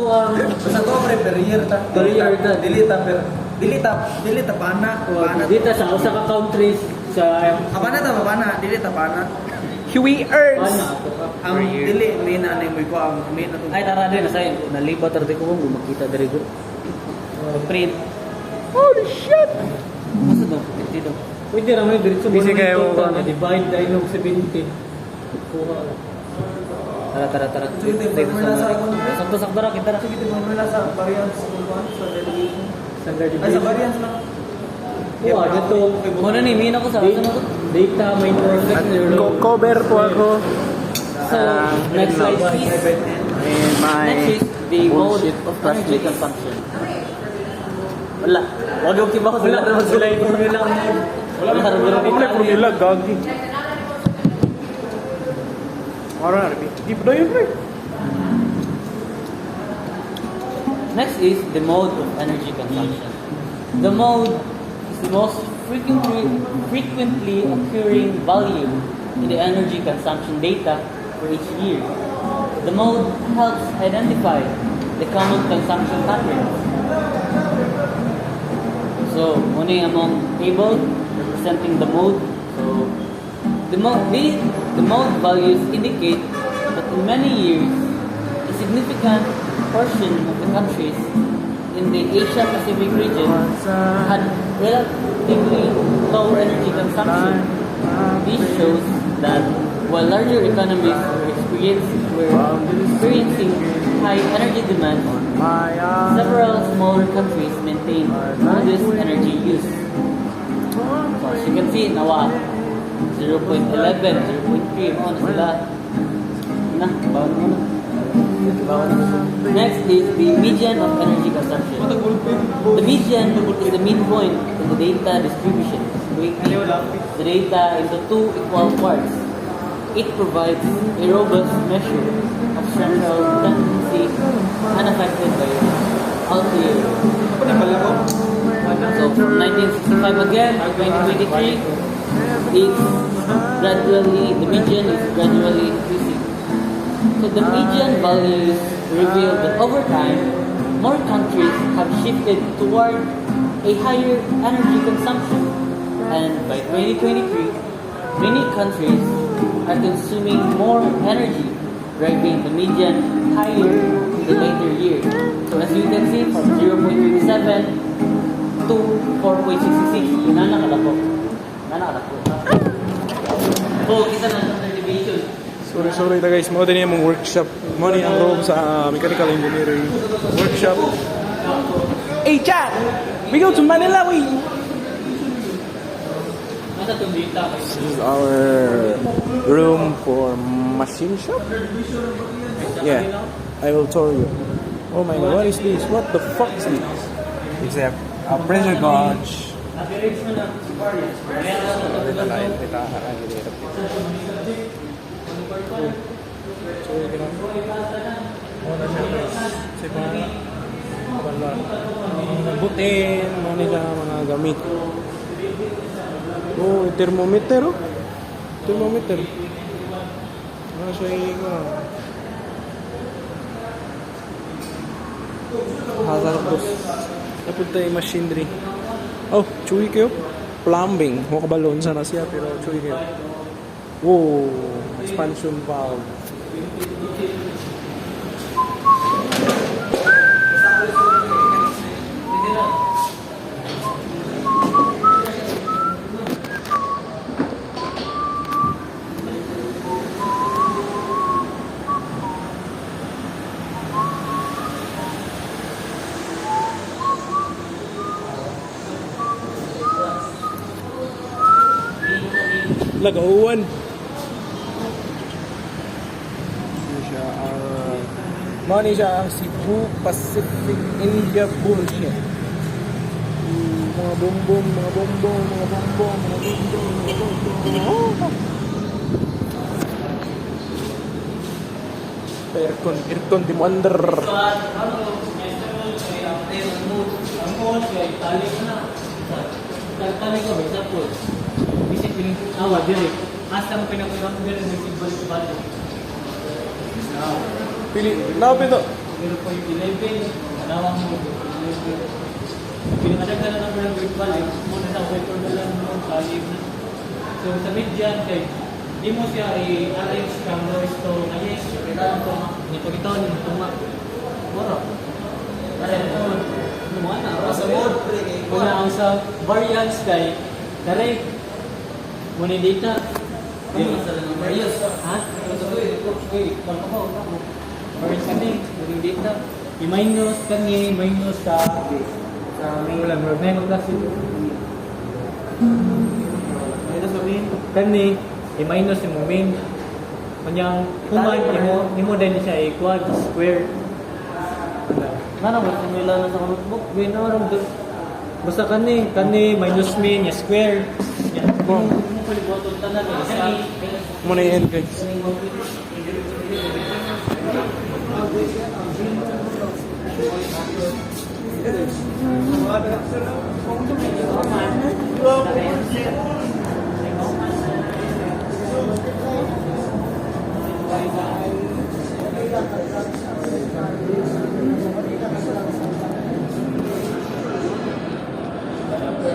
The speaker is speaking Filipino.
Basta ko pre per year ta. Per year ta. Dilita pana. Dito sa usa ka countries sa Apana ta pana, dilita pana. Huey Earns. Ang dili may na mo ko ang may na to. ay tara din sa nalipat ra ko kung makita diri ko. Print. Holy shit! Masa daw? Dito. Pwede ra may diretso Busy kayo, na divide dahil ng 70. Kuha. Tara. Sakto ra kita ra. Sige mo mula sa variance sa delegation. Standard Ay sa variance lang. Wah, dito. Muna ni mina ko sa data minor Cover po ako. So, next slide please. And my Next is the mode of energy consumption. Wala. Wag yung kiba ko sila. Wala yung formula. Wala yung formula, gagi. Alright, deep do you break? Next is the mode of energy consumption. The mode is the most frequently occurring value in the energy consumption data for each year. The mode helps identify the common consumption patterns. So, muna yung among table representing the mode. So, the mode values indicate that in many years, a significant portion of the countries in the Asia-Pacific region had relatively low energy consumption. This shows that while larger economies were experiencing high energy demand, several smaller countries maintained modest energy use. So as you can see, nawa 0.11, 0.3, mo na sila. Bawal mo na. Next is the median of energy consumption. The median is the midpoint in the data distribution, breaking the data into two equal parts. It provides a robust measure of central tendency unaffected by outlier. So from 1965 again to 2023, the median is gradually increasing. So the median values reveal that over time, more countries have shifted toward a higher energy consumption. And by 2023, many countries are consuming more energy, driving the median higher in the later years. So as you can see, from 0.27 to 4.66, nanakalapo. Oh, kita na sa division. Sorry na guys, mo din yung workshop. Mo ni ang room sa mechanical engineering workshop. Hey Chad, we go to Manila, we. This is our room for machine shop. Yeah, I will tour you. Oh my god, what is this? What the fuck is this? It's a pressure gauge. Butin, mga gamit. Oh, thermometer. Thermometer. Ano siya yung hazardous. Napunta yung machinery. Oh, chewy kayo. Plumbing. Huwag kabalon sana siya, pero chewy kayo. Wow, expansion valve. Lagauan. Money siya ang Cebu Pacific India bullshit. Mga bombong. Aircon di mo under. Tali ko sa po. Bisik piling awal dire. Asa mo pinagkulang dire ng balik-balik. Pili, nabi to. 0.11, manawang mo, 11. Pinakadagdagan na ng grade value, muna na vector na lang mo, value na. So sa median, kay di mo siya i-arrange kang lowest to na yes, kailangan ko nito nito ma. Mura. Para ito, mo na. Sa mode, Una ang sa variance kay direct muna data. Variance. Ha? Variance kani, muna data. I-minus kani, minus sa main. wala mo na klase. Ito sa main. Kani, i-minus yung main. Kanyang human, imo din siya i-quad, square. Nana mo nila na sa notebook, ginawa doon. Basta kani minus min, ya square. Ya, mo palibuton tanan ni isa. Muna yan guys.